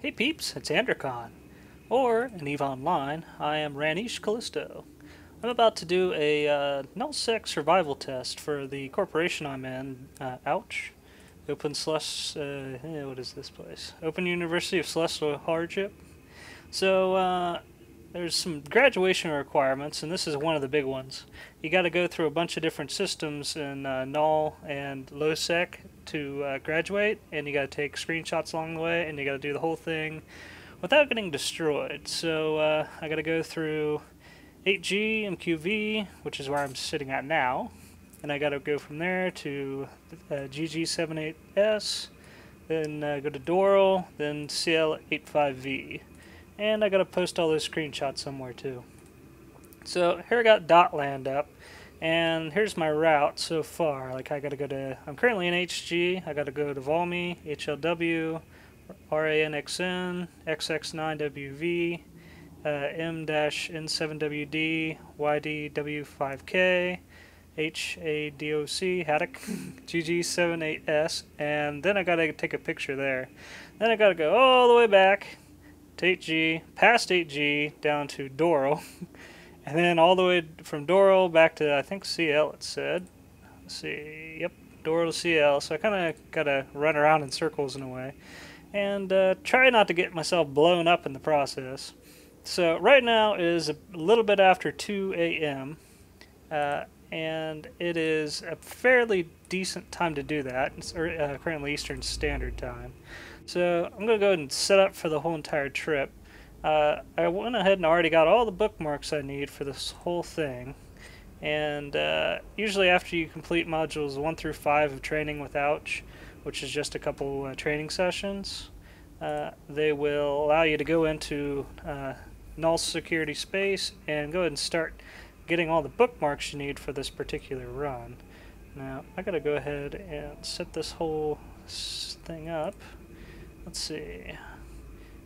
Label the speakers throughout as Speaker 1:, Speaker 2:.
Speaker 1: Hey peeps, it's Androcon, or in EVE Online, I am Ranish Callisto. I'm about to do a nullsec survival test for the corporation I'm in, ouch, Open what is this place? Open University of Celestial Hardship. So, there's some graduation requirements, and this is one of the big ones. You got to go through a bunch of different systems in Null and lowsec to graduate, and you got to take screenshots along the way, and you got to do the whole thing without getting destroyed. So I got to go through 8G MQV, which is where I'm sitting at now, and I got to go from there to GG78S, then go to Doral, then CL85V. And I gotta post all those screenshots somewhere too. So here I got Dotland up, and here's my route so far. Like I gotta go to, I'm currently in HG, I gotta go to Volmy, HLW, RANXN, XX9WV, M-N7WD, YDW5K, HADOC, Haddock, GG78S, and then I gotta take a picture there. Then I gotta go all the way back to 8G, past 8G, down to Doral, and then all the way from Doral back to, I think, CL it said. Let's see, yep, Doral to CL, so I kind of got to run around in circles in a way, and try not to get myself blown up in the process. So right now is a little bit after 2 a.m., and it is a fairly decent time to do that. It's currently Eastern Standard Time. So I'm going to go ahead and set up for the whole entire trip. I went ahead and already got all the bookmarks I need for this whole thing. And usually after you complete modules 1 through 5 of training with Ouch, which is just a couple training sessions, they will allow you to go into Null security space and go ahead and start getting all the bookmarks you need for this particular run. Now I gotta go ahead and set this whole thing up. Let's see,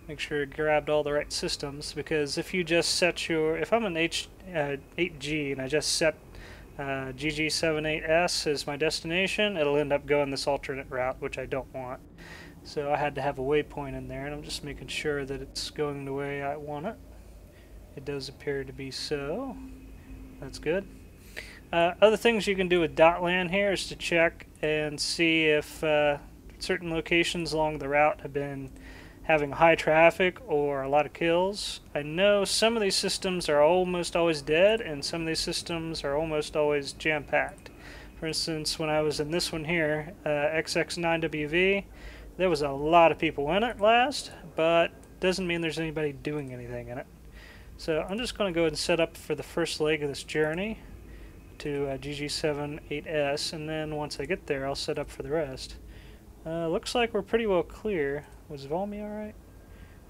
Speaker 1: make sure I grabbed all the right systems, because if you just set your, if I'm in 8G and I just set GG78S as my destination, it'll end up going this alternate route, which I don't want. So I had to have a waypoint in there, and I'm just making sure that it's going the way I want it. It does appear to be so. That's good. Other things you can do with Dotland here is to check and see if certain locations along the route have been having high traffic or a lot of kills. I know some of these systems are almost always dead, and some of these systems are almost always jam-packed. For instance, when I was in this one here, XX9WV, there was a lot of people in it last, but doesn't mean there's anybody doing anything in it. So I'm just going to go ahead and set up for the first leg of this journey to GG78S, and then once I get there I'll set up for the rest. Looks like we're pretty well clear. Was Volmy alright?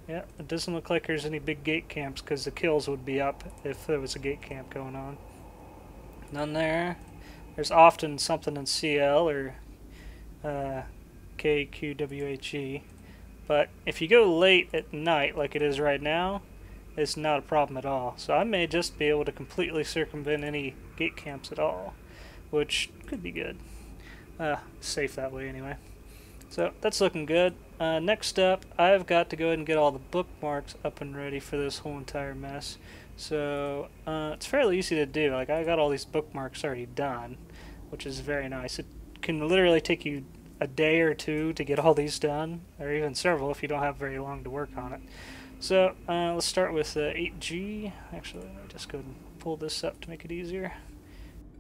Speaker 1: Yeah, it doesn't look like there's any big gate camps, because the kills would be up if there was a gate camp going on. None there. There's often something in CL or KQWHE, but if you go late at night like it is right now, it's not a problem at all. So I may just be able to completely circumvent any gate camps at all, which could be good. Safe that way anyway. So that's looking good. Next up, I've got to go ahead and get all the bookmarks up and ready for this whole entire mess. So it's fairly easy to do. Like, I got all these bookmarks already done, which is very nice. It can literally take you a day or two to get all these done, or even several if you don't have very long to work on it. So let's start with 8G. Actually, let me just go and pull this up to make it easier.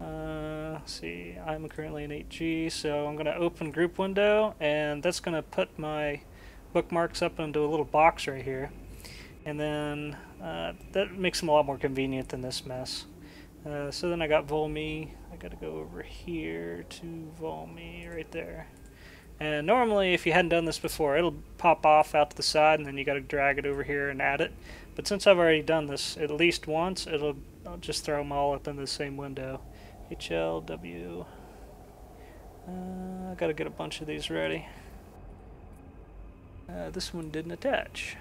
Speaker 1: Let's see, I'm currently in 8G, so I'm going to open group window, and that's going to put my bookmarks up into a little box right here. And then that makes them a lot more convenient than this mess. So then I got Volmy. I got to go over here to Volmy right there. And normally, if you hadn't done this before, it'll pop off out to the side, and then you got to drag it over here and add it. But since I've already done this at least once, I'll just throw them all up in the same window. HLW. I got to get a bunch of these ready. This one didn't attach.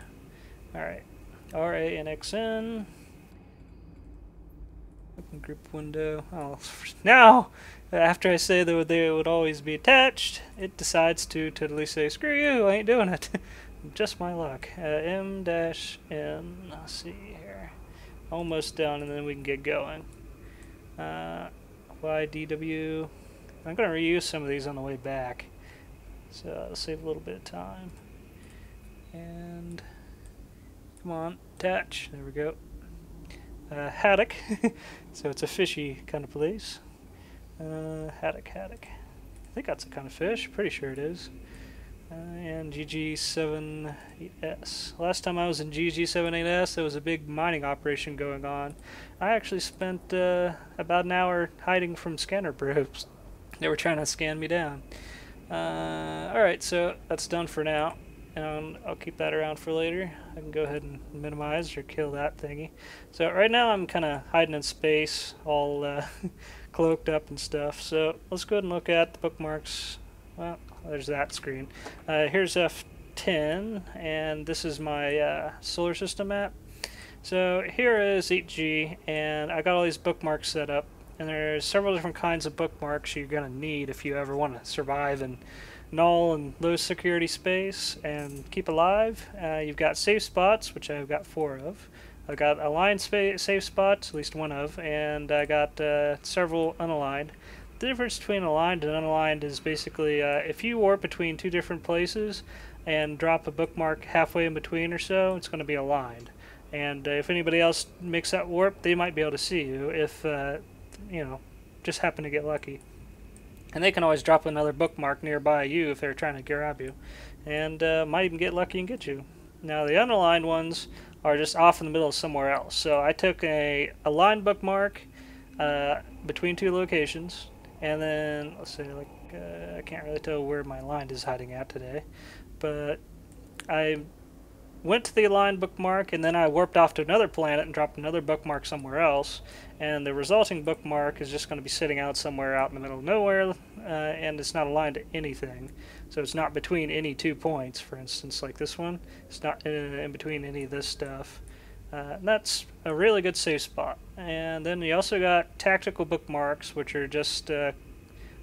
Speaker 1: All right. RANXN. Open group window. Oh, now after I say that they would always be attached, it decides to totally say, screw you, I ain't doing it. just my luck. M-N, let's see here. Almost done, and then we can get going. YDW. I'm going to reuse some of these on the way back, so I'll save a little bit of time. And come on, attach. There we go. Haddock. So it's a fishy kind of place. Haddock. I think that's a kind of fish. Pretty sure it is. And GG78S. Last time I was in GG78S, there was a big mining operation going on. I actually spent about an hour hiding from scanner probes. They were trying to scan me down. Alright, so that's done for now. And I'll keep that around for later. I can go ahead and minimize or kill that thingy. So right now I'm kind of hiding in space, all cloaked up and stuff. So let's go ahead and look at the bookmarks. Well, there's that screen. Here's F10, and this is my solar system map. So here is 8G, and I got all these bookmarks set up. And there's several different kinds of bookmarks you're going to need if you ever want to survive in null and low security space and keep alive. You've got safe spots, which I've got 4 of. I've got aligned safe spots, at least 1 of, and I got several unaligned. The difference between aligned and unaligned is basically if you warp between 2 different places and drop a bookmark halfway in between or so, it's going to be aligned. And if anybody else makes that warp, they might be able to see you if you know, just happen to get lucky. And they can always drop another bookmark nearby you if they're trying to grab you, and might even get lucky and get you. Now the unaligned ones are just off in the middle of somewhere else. So I took a aligned bookmark between 2 locations, and then let's say like I can't really tell where my aligned is hiding at today, but I went to the aligned bookmark, and then I warped off to another planet and dropped another bookmark somewhere else, and the resulting bookmark is just going to be sitting out somewhere out in the middle of nowhere, and it's not aligned to anything. So it's not between any 2 points, for instance, like this one. It's not in between any of this stuff. And that's a really good safe spot. And then you also got tactical bookmarks, which are just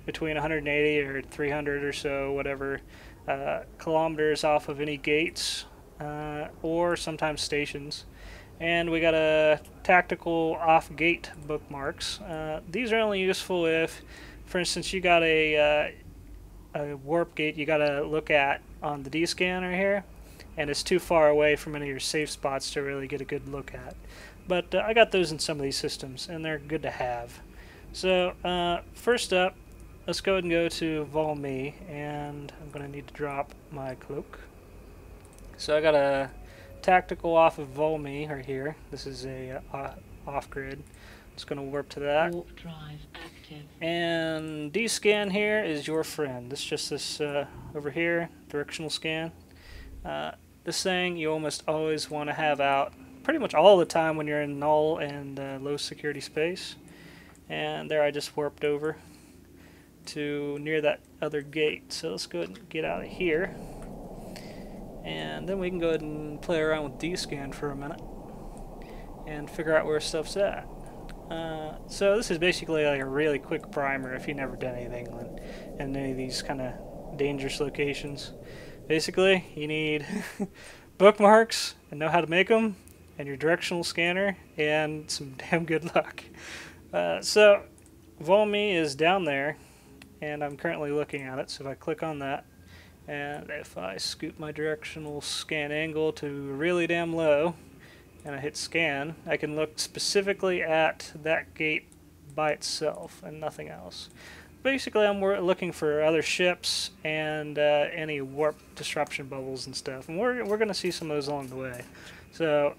Speaker 1: between 180 or 300 or so, whatever, kilometers off of any gates, or sometimes stations. And we got a tactical off-gate bookmarks. These are only useful if, for instance, you got a warp gate you got to look at on the D-scan right here, and it's too far away from any of your safe spots to really get a good look at. But I got those in some of these systems, and they're good to have. So first up, let's go ahead and go to vol.me, and I'm going to need to drop my cloak. So I got a tactical off of vol.me right here. This is a off-grid. Just going to warp to that.
Speaker 2: Warp drive active.
Speaker 1: And D-scan here is your friend. This is just this over here, directional scan. This thing you almost always want to have out pretty much all the time when you're in null and low security space. And there I just warped over to near that other gate. So let's go ahead and get out of here. And then we can go ahead and play around with D-scan for a minute and figure out where stuff's at. So this is basically like a really quick primer if you've never done anything in any of these kind of dangerous locations. Basically, you need bookmarks and know how to make them, and your directional scanner, and some damn good luck. So vol.me is down there, and I'm currently looking at it. So if I click on that, and if I scoot my directional scan angle to really damn low, and I hit scan, I can look specifically at that gate by itself and nothing else. Basically, I'm looking for other ships and any warp disruption bubbles and stuff, and we're going to see some of those along the way. So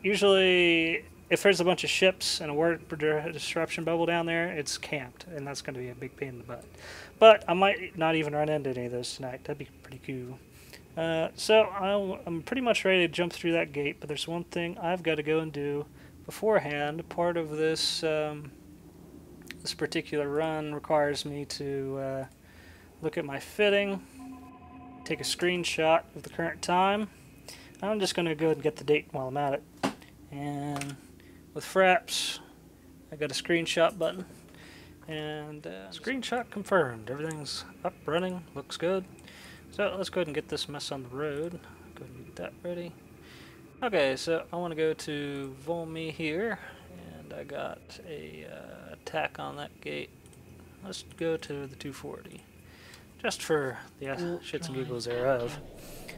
Speaker 1: usually, if there's a bunch of ships and a warp disruption bubble down there, it's camped, and that's going to be a big pain in the butt. But I might not even run into any of those tonight. That'd be pretty cool. So I'm pretty much ready to jump through that gate, but there's one thing I've got to go and do beforehand. Part of this this particular run requires me to look at my fitting, take a screenshot of the current time. I'm just going to go ahead and get the date while I'm at it. And with Fraps, I got a screenshot button. And screenshot confirmed. Everything's up, running, looks good. So let's go ahead and get this mess on the road. go ahead and get that ready. Okay, so I want to go to Volme here, and I got a attack on that gate. Let's go to the 240, just for the shits and giggles thereof.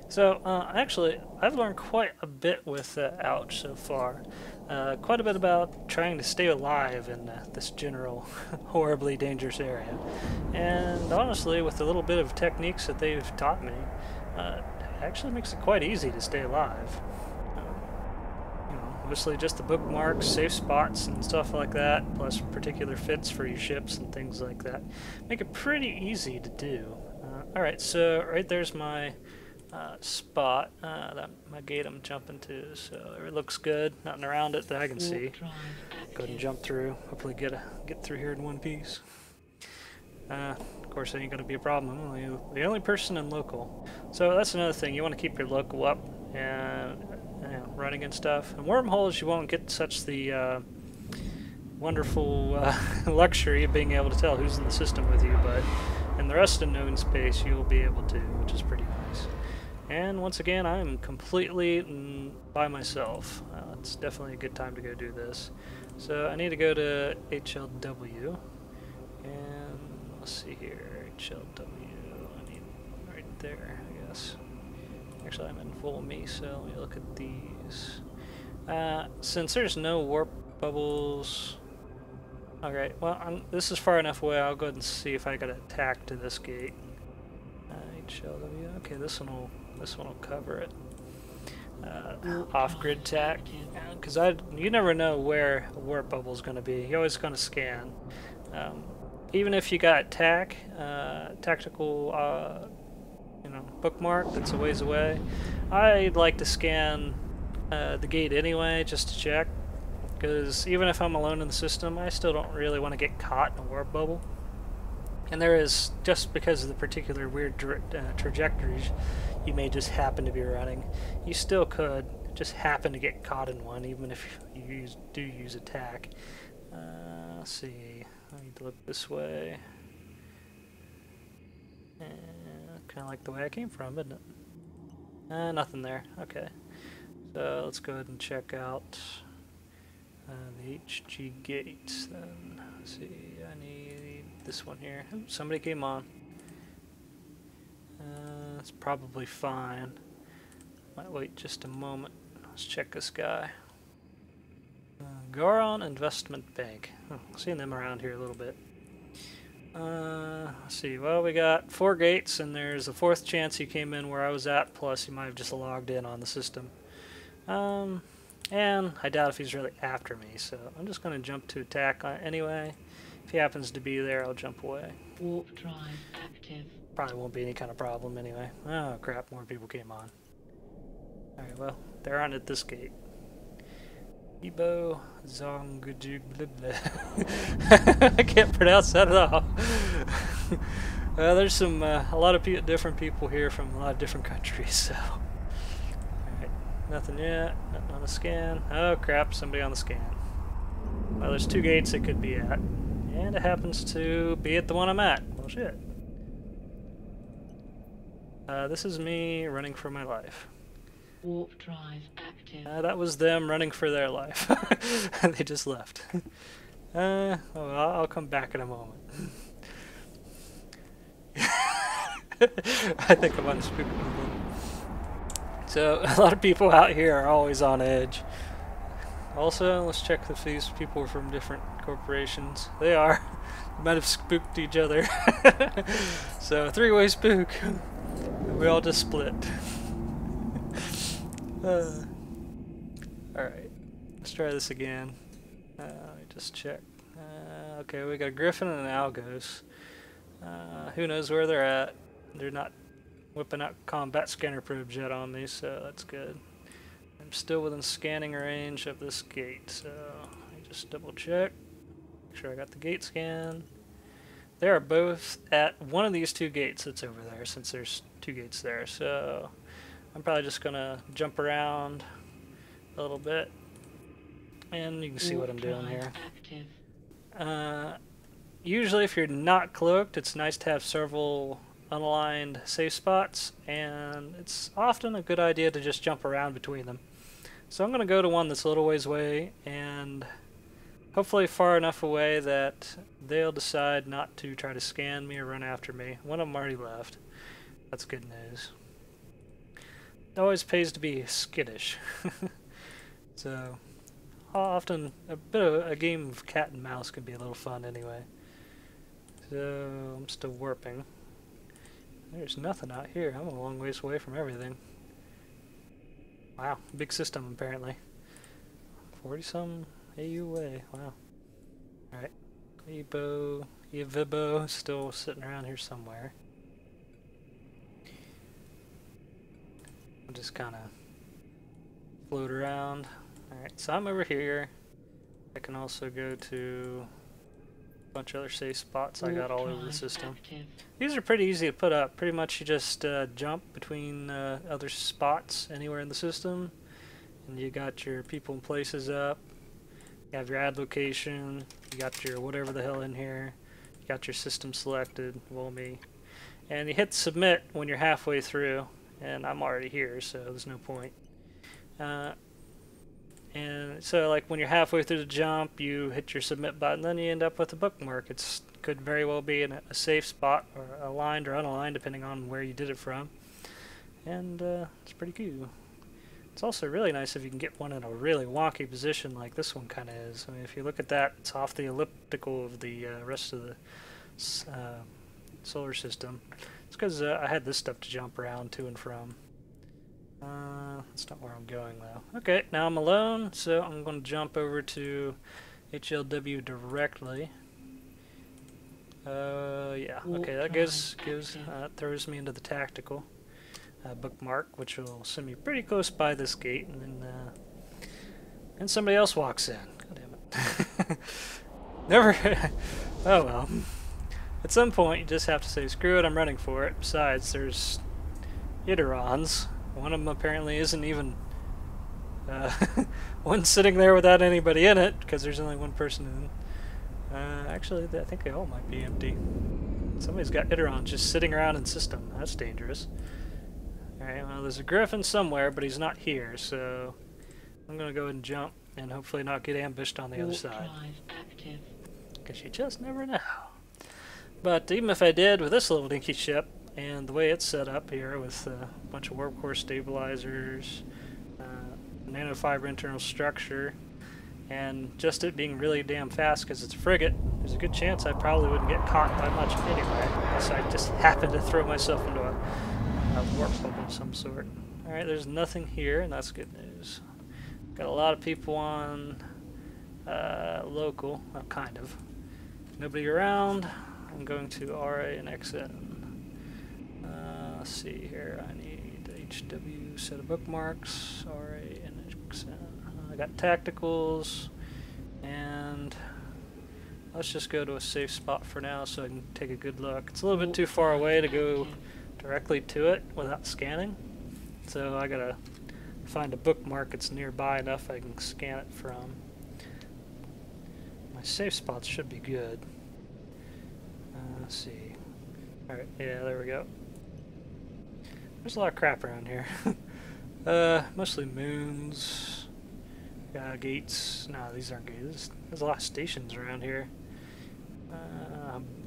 Speaker 1: So, actually, I've learned quite a bit with Ouch so far. Quite a bit about trying to stay alive in this general horribly dangerous area. And honestly, with a little bit of techniques that they've taught me, it actually makes it quite easy to stay alive. Obviously just the bookmarks, safe spots, and stuff like that, plus particular fits for your ships and things like that. Make it pretty easy to do. Alright, so right there's my spot, my gate I'm jumping to, so it looks good. Nothing around it that I can see. Go ahead and jump through. Hopefully get through here in one piece. Of course, it ain't gonna be a problem. I'm only the only person in local. So that's another thing. You want to keep your local up and running and stuff. And wormholes, you won't get such the wonderful luxury of being able to tell who's in the system with you, but in the rest of known space, you'll be able to, which is pretty nice. And once again, I'm completely by myself. It's definitely a good time to go do this. So I need to go to HLW, and let's see here, HLW, I need right there, I guess. Actually, I'm in Volme, so let me look at these. Since there's no warp bubbles, alright, well, this is far enough away, I'll go ahead and see if I got attack to this gate. HLW, okay, this one will cover it. Off-grid attack, because you never know where a warp bubble is going to be. You're always going to scan. Even if you got attack, tactical, bookmark that's a ways away, I'd like to scan the gate anyway, just to check. Because even if I'm alone in the system, I still don't really want to get caught in a warp bubble. And there is, just because of the particular weird trajectories you may just happen to be running, you still could just happen to get caught in one, even if you do use attack. Let's see, I need to look this way. Kind of like the way I came from, isn't it? Nothing there. Okay. So let's go ahead and check out the HG gates then. Let's see, I need this one here. Ooh, somebody came on. That's probably fine. Might wait just a moment. Let's check this guy. Goron Investment Bank. Seeing them around here a little bit. Let's see, well, we got 4 gates, and there's a 4th chance he came in where I was at, plus he might have just logged in on the system. And I doubt if he's really after me, so I'm just going to jump to attack anyway. If he happens to be there, I'll jump away.
Speaker 2: Warp drive active.
Speaker 1: Probably won't be any kind of problem anyway. Oh crap, more people came on. Alright, well, they're on at this gate. Ibo Zongujig blah blah. I can't pronounce that at all. There's some a lot of different people here from a lot of different countries, so. Alright, nothing yet. Nothing on the scan. Oh crap, somebody on the scan. Well, there's 2 gates it could be at. And it happens to be at the one I'm at. Well, shit. This is me running for my life.
Speaker 2: Warp drive active.
Speaker 1: That was them running for their life. They just left. Oh, well, I'll come back in a moment. I think I'm on a spook level. So, a lot of people out here are always on edge. Also, let's check if these people are from different corporations. They are. They might have spooked each other. So, 3-way spook. We all just split. Alright, let's try this again. Let me just check. Okay, we got a Griffin and an Algos. Who knows where they're at? They're not whipping out combat scanner probes yet on me, so that's good. I'm still within scanning range of this gate, so let me just double check. Make sure I got the gate scan. They are both at one of these 2 gates that's over there, since there's 2 gates there, so I'm probably just gonna jump around a little bit, and you can see what I'm doing here. Usually if you're not cloaked, it's nice to have several unaligned safe spots, and it's often a good idea to just jump around between them. So I'm going to go to one that's a little ways away, and hopefully far enough away that they'll decide not to try to scan me or run after me. One of them already left. That's good news. It always pays to be skittish. So often a bit of a game of cat and mouse can be a little fun anyway. So I'm still warping. There's nothing out here. I'm a long ways away from everything. Wow, big system apparently. 40-some AU away. Wow. Alright. Evibo still sitting around here somewhere. I'll just kind of float around. Alright, so I'm over here. I can also go to a bunch of other safe spots I got all over the system. These are pretty easy to put up. Pretty much you just jump between other spots anywhere in the system, and you got your people and places up. You have your ad location. You got your whatever the hell in here. You got your system selected, well me. And you hit submit when you're halfway through, and I'm already here, so there's no point. And so like when you're halfway through the jump, you hit your submit button, then you end up with a bookmark. It could very well be in a safe spot, or aligned or unaligned, depending on where you did it from. And it's pretty cool. It's also really nice if you can get one in a really wonky position like this one kind of is. I mean, if you look at that, it's off the elliptical of the rest of the solar system. It's because I had this stuff to jump around to and from. That's not where I'm going though. Okay, now I'm alone, so I'm going to jump over to HLW directly. Yeah, okay, that throws me into the tactical bookmark, which will send me pretty close by this gate, and then somebody else walks in. God damn it. Never. Oh well. At some point, you just have to say, screw it, I'm running for it. Besides, there's Iderons. One of them apparently isn't even one sitting there without anybody in it, because there's only one person in. Actually, I think they all might be empty. Somebody's got Iderons just sitting around in system. That's dangerous. Alright, well, there's a griffin somewhere, but he's not here, so I'm going to go ahead and jump and hopefully not get ambushed on the other side. Because you just never know. But even if I did, with this little dinky ship, and the way it's set up here with a bunch of warp core stabilizers, nanofiber internal structure, and just it being really damn fast because it's a frigate, there's a good chance I probably wouldn't get caught by much anyway, unless I just happen to throw myself into a warp bubble of some sort. Alright, there's nothing here, and that's good news. Got a lot of people on local, well, kind of. Nobody around. I'm going to RA and XN. Let's see here. I need HW set of bookmarks, RA and XN. I got tacticals, and let's just go to a safe spot for now so I can take a good look. It's a little bit too far away to go directly to it without scanning, so I gotta find a bookmark that's nearby enough I can scan it from. My safe spots should be good. Let's see. Alright, yeah, there we go. There's a lot of crap around here. Mostly moons. Gates. No, these aren't gates. There's a lot of stations around here.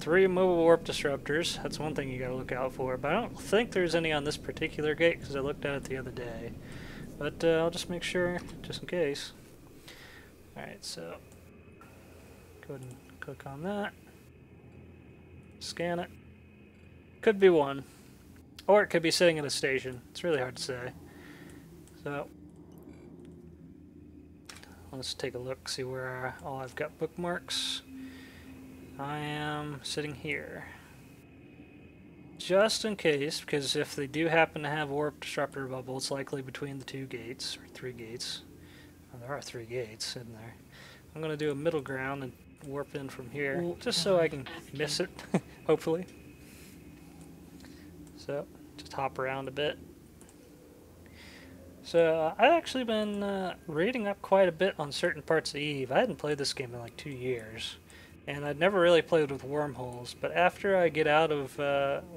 Speaker 1: 3 mobile warp disruptors. That's one thing you gotta look out for. But I don't think there's any on this particular gate because I looked at it the other day. But I'll just make sure, just in case. Alright, so go ahead and click on that. Scan it. Could be one. Or it could be sitting in a station. It's really hard to say. So let's take a look, see where all I've got bookmarks. I am sitting here. Just in case, because if they do happen to have warp disruptor bubble, it's likely between the 2 gates, or 3 gates. Well, there are 3 gates in there. I'm going to do a middle ground and warp in from here, just so I can miss it, hopefully. So, just hop around a bit. So, I've actually been reading up quite a bit on certain parts of EVE. I hadn't played this game in like 2 years. And I'd never really played with wormholes, but after I get out of,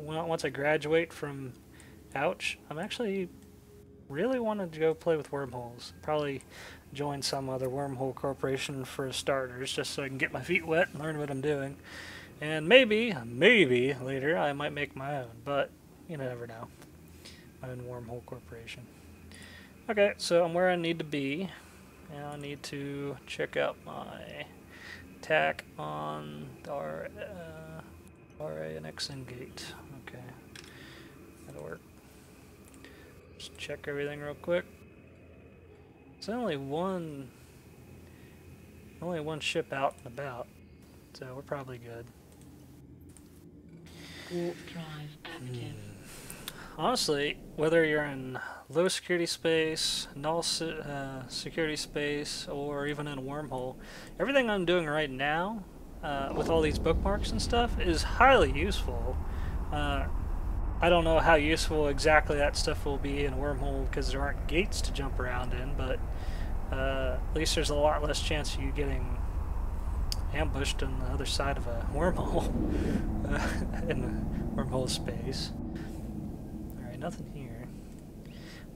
Speaker 1: once I graduate from Ouch, I'm actually really wanted to go play with wormholes. Probably join some other wormhole corporation for starters, just so I can get my feet wet and learn what I'm doing. And maybe later I might make my own, but you never know. My own wormhole corporation. Okay, so I'm where I need to be. Now I need to check out my tack on the RA and XN gate. Okay, that'll work. Just check everything real quick. There's only one ship out and about, so we're probably good.
Speaker 2: Warp drive active.
Speaker 1: Honestly, whether you're in low security space, null security space, or even in a wormhole, everything I'm doing right now, with all these bookmarks and stuff, is highly useful. I don't know how useful exactly that stuff will be in a wormhole because there aren't gates to jump around in, but at least there's a lot less chance of you getting ambushed on the other side of a wormhole in the wormhole space. Alright, nothing here.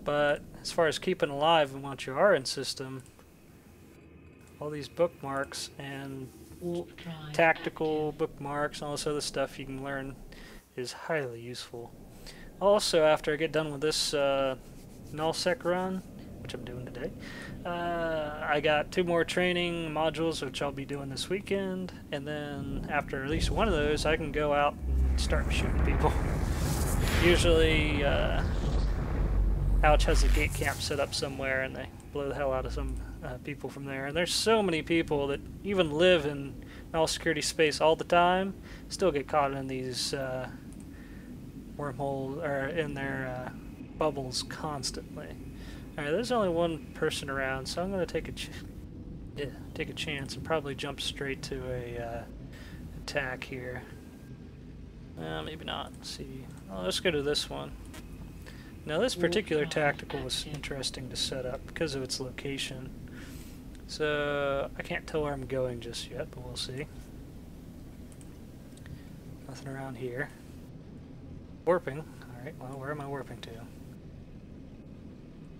Speaker 1: But as far as keeping alive once you are in system, all these bookmarks and tactical bookmarks and all this other stuff you can learn is highly useful. Also, after I get done with this nullsec run, which I'm doing today, I got 2 more training modules which I'll be doing this weekend, and then after at least one of those I can go out and start shooting people. Usually Ouch has a gate camp set up somewhere and they blow the hell out of some people from there, and there's so many people that even live in null security space all the time still get caught in these wormholes or in their bubbles constantly. Alright, there's only one person around, so I'm going to take a chance and probably jump straight to a attack here. Maybe not. Let's see. Oh, let's go to this one. Now this particular tactical was interesting to set up because of its location. So I can't tell where I'm going just yet, but we'll see. Nothing around here. Warping. Alright, well, where am I warping to?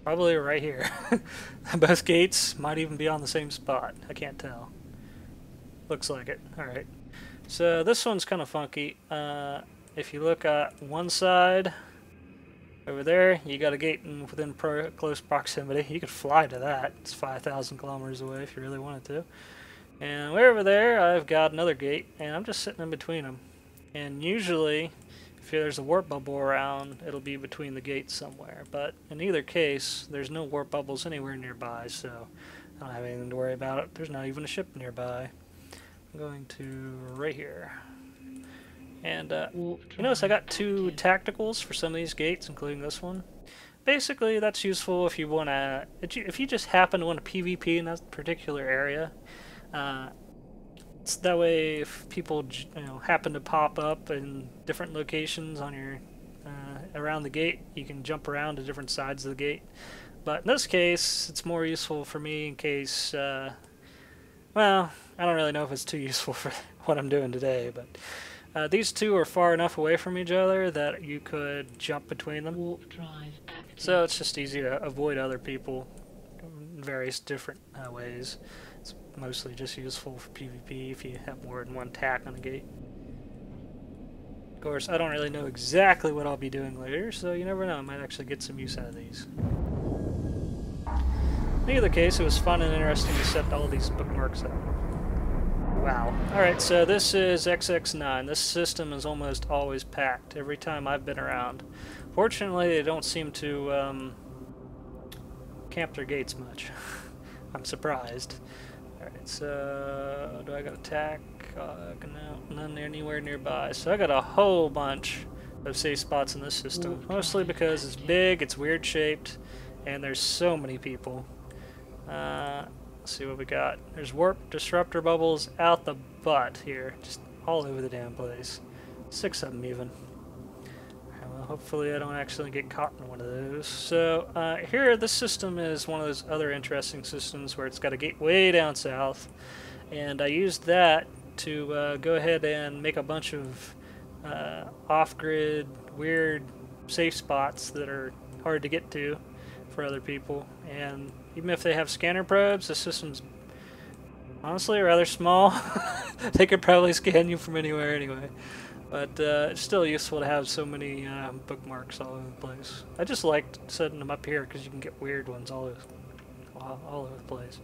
Speaker 1: Probably right here. Both gates might even be on the same spot. I can't tell. Looks like it. Alright. So this one's kind of funky. If you look at one side, over there, you got a gate within close proximity. You could fly to that. It's 5,000 kilometers away if you really wanted to. And way over there, I've got another gate, and I'm just sitting in between them. And usually, if there's a warp bubble around, it'll be between the gates somewhere. But in either case, there's no warp bubbles anywhere nearby, so I don't have anything to worry about it. There's not even a ship nearby. I'm going to right here. And you notice I got 2 tacticals for some of these gates, including this one. Basically, that's useful if you want to, if you just happen to want to PvP in that particular area. That way, if people happen to pop up in different locations on your around the gate, you can jump around to different sides of the gate. But in this case, it's more useful for me in case. Well, I don't really know if it's too useful for what I'm doing today, but. These 2 are far enough away from each other that you could jump between them.
Speaker 2: Warp drive active.
Speaker 1: So it's just easy to avoid other people in various different ways. It's mostly just useful for PvP if you have more than one tack on the gate. Of course, I don't really know exactly what I'll be doing later, so you never know. I might actually get some use out of these. In either case, it was fun and interesting to set all these bookmarks up. Wow. Alright, so this is XX9. This system is almost always packed every time I've been around. Fortunately, they don't seem to camp their gates much. I'm surprised. Alright, so do I got attack? None anywhere nearby. So I got a whole bunch of safe spots in this system. Mostly because it's big, it's weird shaped, and there's so many people. Let's see what we got. There's warp disruptor bubbles out the butt here, just all over the damn place. 6 of them even. Well, hopefully I don't actually get caught in one of those. So here, this system is one of those other interesting systems where it's got a gate way down south, and I used that to go ahead and make a bunch of off-grid, weird safe spots that are hard to get to for other people. And even if they have scanner probes, the system's honestly rather small. They could probably scan you from anywhere anyway. But it's still useful to have so many bookmarks all over the place. I just liked setting them up here because you can get weird ones all over the place.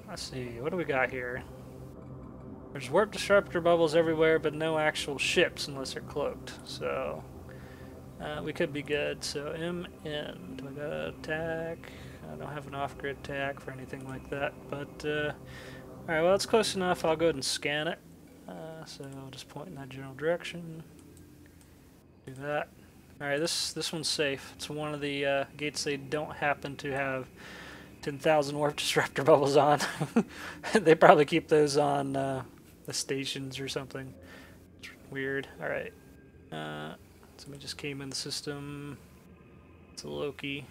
Speaker 1: Let's see, what do we got here? There's warp disruptor bubbles everywhere, but no actual ships unless they're cloaked. So we could be good. So MN, do I got an attack? I don't have an off-grid attack for anything like that. But alright, well it's close enough. I'll go ahead and scan it. So I'll just point in that general direction. Do that. Alright, this one's safe. It's one of the gates they don't happen to have 10,000 warp disruptor bubbles on. They probably keep those on the stations or something. It's weird. Alright. Somebody just came in the system. It's a Loki.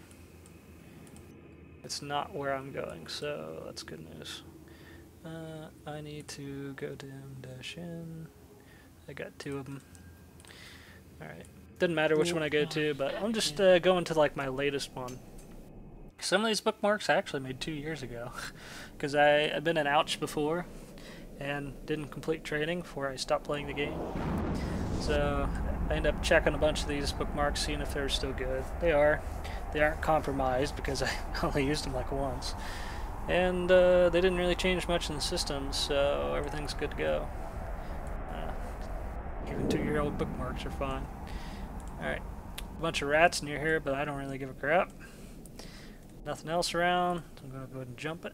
Speaker 1: It's not where I'm going, so that's good news. I need to go to M-in. I got 2 of them. Alright. Doesn't matter which one I go to, but I'm just going to like my latest one. Some of these bookmarks I actually made 2 years ago. Because I've been an ouch before and didn't complete training before I stopped playing the game. So I ended up checking a bunch of these bookmarks, seeing if they're still good. They are. They aren't compromised because I only used them like once. And they didn't really change much in the system, so everything's good to go. Even 2-year-old bookmarks are fine. Alright, a bunch of rats near here, but I don't really give a crap. Nothing else around, so I'm going to go ahead and jump it.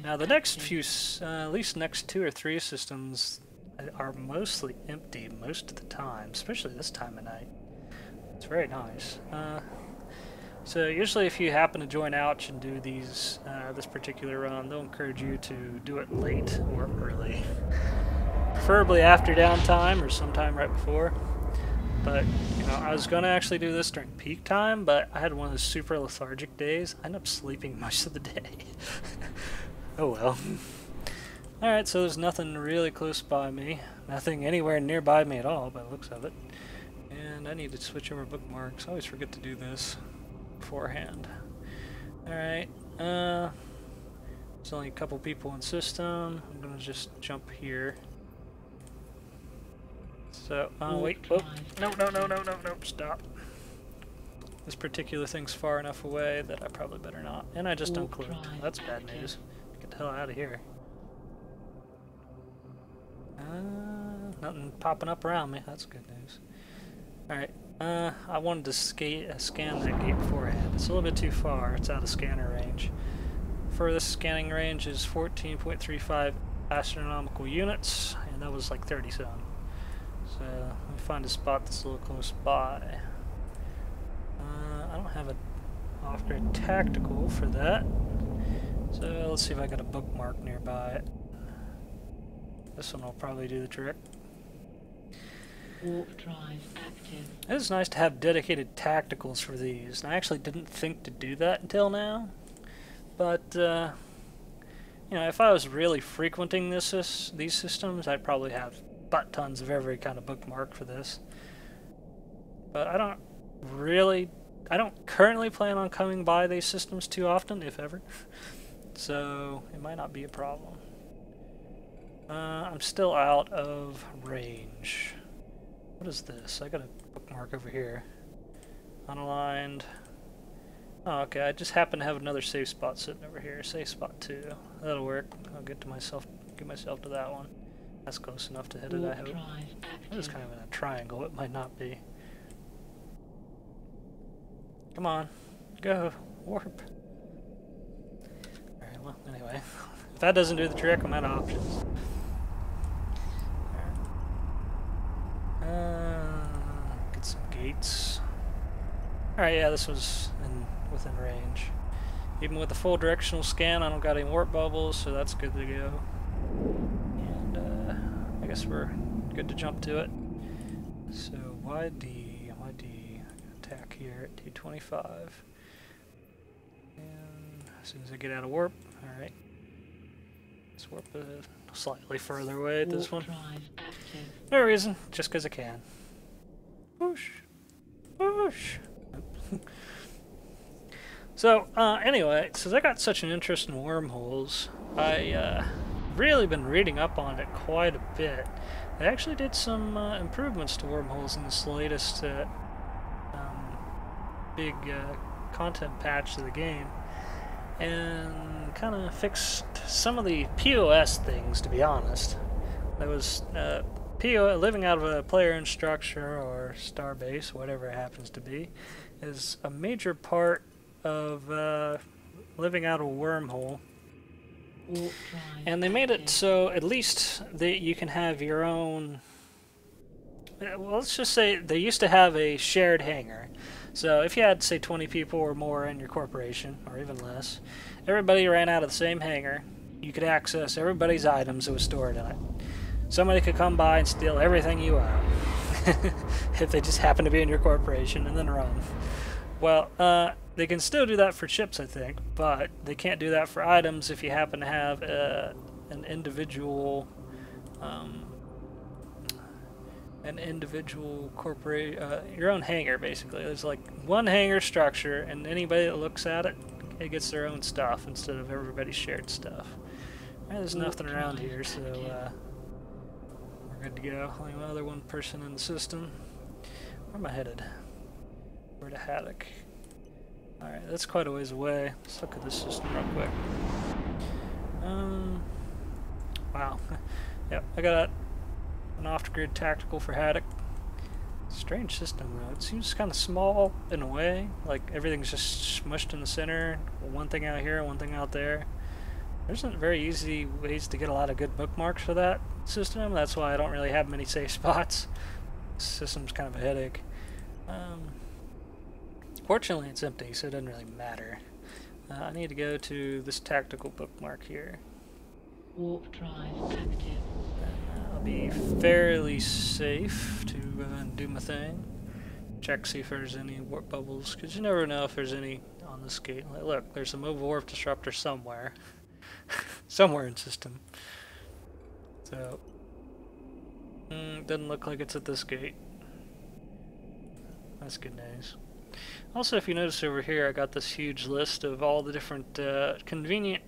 Speaker 1: Now the next few, at least next 2 or 3 systems are mostly empty most of the time, especially this time of night. It's very nice. So usually if you happen to join Ouch and do these this particular run, they'll encourage you to do it late or early. Preferably after downtime or sometime right before. But, you know, I was going to actually do this during peak time, but I had one of those super lethargic days. I ended up sleeping most of the day. Oh well. Alright, so there's nothing really close by me. Nothing anywhere nearby me at all by the looks of it. And I need to switch over bookmarks. I always forget to do this beforehand. Alright, there's only a couple people in system. I'm going to just jump here. So, wait, whoop. No, stop. This particular thing's far enough away that I probably better not. And I just uncloaked. That's bad news. Get the hell out of here. Nothing popping up around me. That's good news. Alright, I wanted to scan that gate beforehand. It's a little bit too far. It's out of scanner range. Furthest scanning range is 14.35 astronomical units, and that was like 30 some. So, let me find a spot that's a little close by. I don't have an off-grid tactical for that. So, let's see if I got a bookmark nearby it. This one will probably do the trick.
Speaker 2: Warp drive active.
Speaker 1: It's nice to have dedicated tacticals for these. And I actually didn't think to do that until now. But, you know, if I was really frequenting these systems, I'd probably have butt tons of every kind of bookmark for this. But I don't currently plan on coming by these systems too often, if ever. So, it might not be a problem. I'm still out of range. What is this? I got a bookmark over here. Unaligned. Oh, okay. I just happen to have another safe spot sitting over here. Safe spot 2. That'll work. I'll get myself to that one. That's close enough to hit it, I hope. It is kind of in a triangle. It might not be. Come on. Go. Warp. Alright, well, anyway. If that doesn't do the trick, I'm out of options. Get some gates. Alright, yeah, this was within range. Even with the full directional scan, I don't got any warp bubbles, so that's good to go. And I guess we're good to jump to it. So YD attack here at 225. And as soon as I get out of warp, alright. Let's warp slightly further away at this
Speaker 2: Warp
Speaker 1: one.
Speaker 2: drive active.
Speaker 1: No reason, just because I can. Whoosh. Whoosh. So, anyway, since I got such an interest in wormholes, I really been reading up on it quite a bit. They actually did some improvements to wormholes in this latest big content patch to the game, and kind of fixed some of the POS things, to be honest. There was living out of a player-owned structure or starbase, whatever it happens to be, is a major part of living out a wormhole.
Speaker 2: Warp drive
Speaker 1: And they made it
Speaker 2: active.
Speaker 1: so at least that you can have your own. Well, let's just say they used to have a shared hangar. So if you had, say, 20 people or more in your corporation, or even less, everybody ran out of the same hangar. You could access everybody's items that was stored in it. Somebody could come by and steal everything you own if they just happen to be in your corporation, and then run. Well, they can still do that for ships, I think, but they can't do that for items if you happen to have an individual corporate, your own hangar, basically. There's like one hangar structure, and anybody that looks at it, it gets their own stuff instead of everybody's shared stuff. Right, there's nothing around here, so we're good to go. Only another one person in the system. Where am I headed? Where to Haddock? Alright, that's quite a ways away. Let's look at this system real quick. Wow. Yep, I got an off-grid tactical for Haddock. Strange system though. It seems kind of small in a way. Like everything's just smushed in the center. One thing out here, one thing out there. There isn't very easy ways to get a lot of good bookmarks for that system. That's why I don't really have many safe spots. This system's kind of a headache. Fortunately, it's empty, so it doesn't really matter. I need to go to this tactical bookmark here.
Speaker 2: Warp drive active.
Speaker 1: I'll be fairly safe to do my thing. Check, see if there's any warp bubbles, because you never know if there's any on this gate. Like, look, there's a mobile warp disruptor somewhere. Somewhere in system. So, doesn't look like it's at this gate. That's good news. Also, if you notice over here, I got this huge list of all the different convenient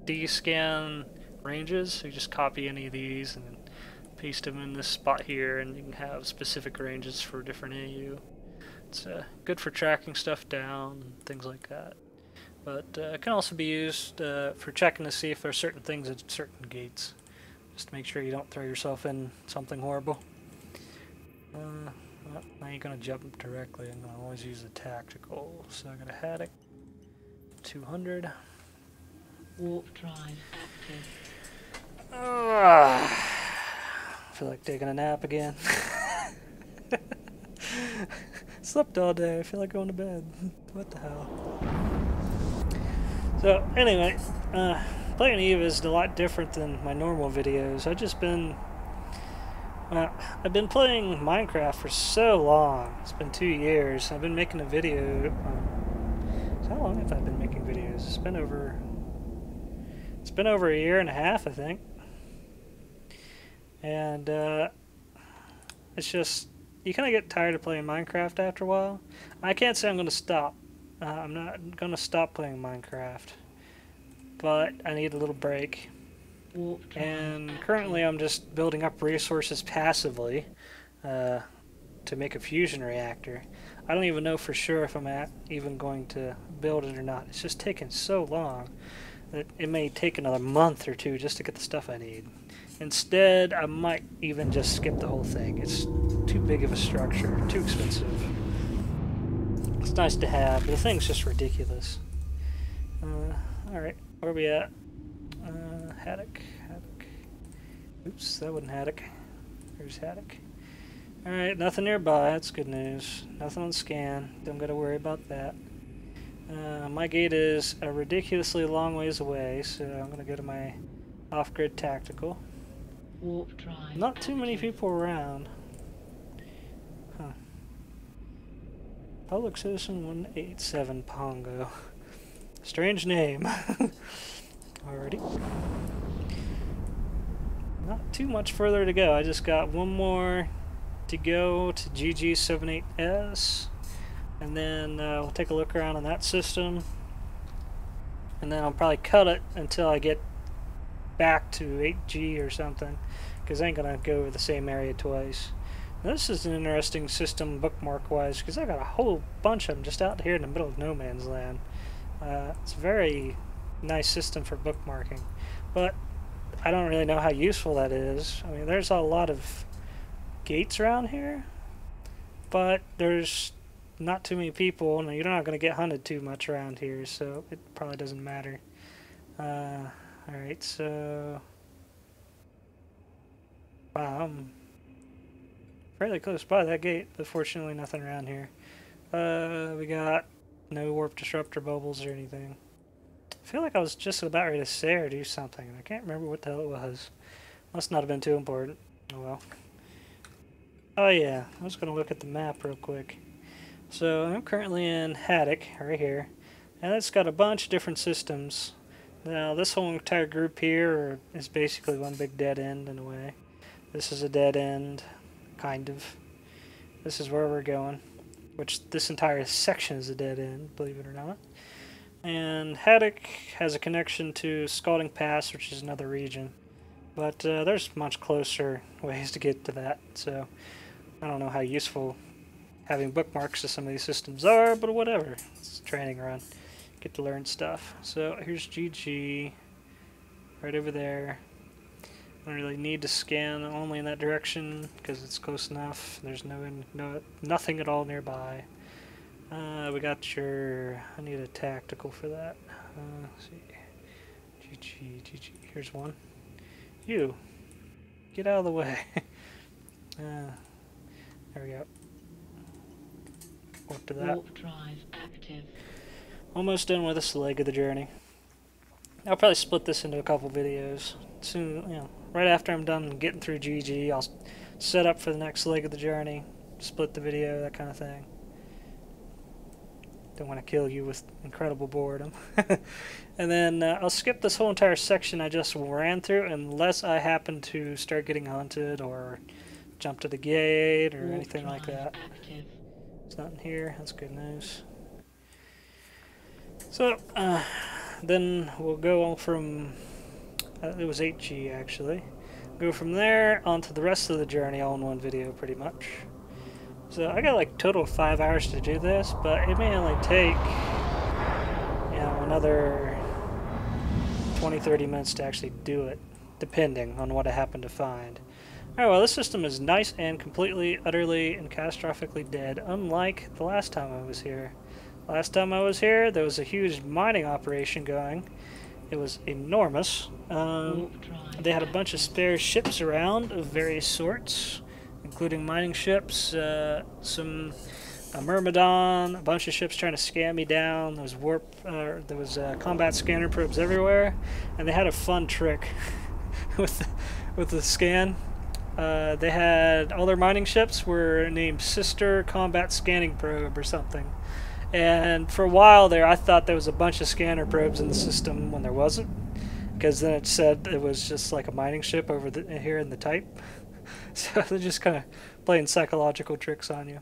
Speaker 1: D-scan ranges. So you just copy any of these and then paste them in this spot here, and you can have specific ranges for different AU. It's good for tracking stuff down and things like that. But it can also be used for checking to see if there are certain things at certain gates. Just to make sure you don't throw yourself in something horrible. Well, I ain't gonna jump directly. I'm gonna always use the tactical. So I got a Haddock 200.
Speaker 2: Warp drive active.
Speaker 1: I feel like taking a nap again. Slept all day. I feel like going to bed. What the hell? So anyway, playing Eve is a lot different than my normal videos. I've been playing Minecraft for so long. It's been 2 years. I've been making a video. How long have I been making videos? It's been over a year and a half, I think. And it's just, you kind of get tired of playing Minecraft after a while. I can't say I'm going to stop. I'm not going to stop playing Minecraft. But I need a little break.
Speaker 2: Warp drive
Speaker 1: And
Speaker 2: active.
Speaker 1: currently I'm just building up resources passively to make a fusion reactor. I don't even know for sure if I'm even going to build it or not. It's just taken so long that it may take another month or two just to get the stuff I need. Instead, I might even just skip the whole thing. It's too big of a structure, too expensive. It's nice to have, but the thing's just ridiculous. Alright, where are we at? Haddock. Oops, that wasn't Haddock. There's Haddock. Alright, nothing nearby, that's good news. Nothing on scan, don't gotta worry about that. My gate is a ridiculously long ways away, so I'm gonna go to my off-grid tactical.
Speaker 2: Warp drive
Speaker 1: Not too many
Speaker 2: active.
Speaker 1: people around. Huh. Public Citizen 187 Pongo. Strange name. Alrighty. not too much further to go. I just got one more to go to GG78S, and then we'll take a look around on that system, and then I'll probably cut it until I get back to 8G or something, because I ain't gonna go over the same area twice. Now, this is an interesting system bookmark wise, because I got a whole bunch of them just out here in the middle of no man's land. It's a very nice system for bookmarking, but I don't really know how useful that is. I mean, there's a lot of gates around here, but there's not too many people, and you're not going to get hunted too much around here, so it probably doesn't matter. Alright, so... Wow, I'm fairly close by that gate, but fortunately nothing around here. We got no warp disruptor bubbles or anything. I feel like I was just about ready to say or do something, and I can't remember what the hell it was. Must not have been too important. Oh well. Oh yeah, I was going to look at the map real quick. So I'm currently in Haddock, right here, and it's got a bunch of different systems. Now this whole entire group here is basically one big dead end in a way. This is a dead end, kind of. This is where we're going, which this entire section is a dead end, believe it or not. And Haddock has a connection to Scalding Pass, which is another region. But there's much closer ways to get to that, so I don't know how useful having bookmarks to some of these systems are, but whatever. It's a training run. Get to learn stuff. So here's GG, right over there. I don't really need to scan only in that direction because it's close enough. There's nothing at all nearby. We got your... I need a tactical for that. Let's see. GG. Here's one. You. Get out of the way. There we go. Up to that.
Speaker 2: Warp drive active.
Speaker 1: Almost done with this leg of the journey. I'll probably split this into a couple videos. Soon, you know, right after I'm done getting through GG, I'll set up for the next leg of the journey, split the video, that kind of thing. Don't want to kill you with incredible boredom. And then I'll skip this whole entire section I just ran through unless I happen to start getting hunted or jump to the gate or anything like that.
Speaker 2: Active.
Speaker 1: There's nothing here. That's good news. So, then we'll go on from... it was 8G, actually. Go from there onto the rest of the journey all in one video, pretty much. So I got like total of 5 hours to do this, but it may only take, you know, another 20-30 minutes to actually do it, depending on what I happen to find. Alright, well, this system is nice and completely, utterly, and catastrophically dead, unlike the last time I was here. Last time I was here, there was a huge mining operation going. It was enormous. They had a bunch of spare ships around of various sorts, including mining ships, a Myrmidon, a bunch of ships trying to scan me down. There was combat scanner probes everywhere, and they had a fun trick with the scan. They had all their mining ships were named Sister Combat Scanning Probe or something. And for a while there, I thought there was a bunch of scanner probes in the system when there wasn't, because then it said it was just like a mining ship over here in the type. So they're just kind of playing psychological tricks on you.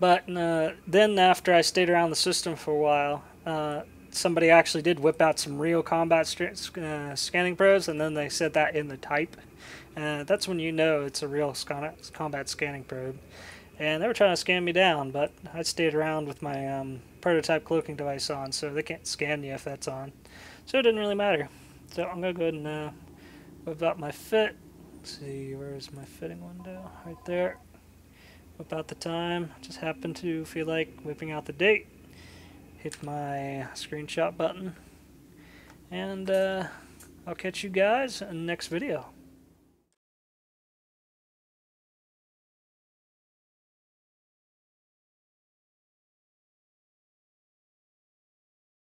Speaker 1: But then after I stayed around the system for a while, somebody actually did whip out some real combat scanning probes, and then they said that in the type. That's when you know it's a real combat scanning probe. And they were trying to scan me down, but I stayed around with my prototype cloaking device on, so they can't scan you if that's on. So it didn't really matter. So I'm going to go ahead and whip out my fit. Let's see, where's my fitting window? Right there. Whip out the time. Just happened to feel like whipping out the date. Hit my screenshot button. And I'll catch you guys in the next video.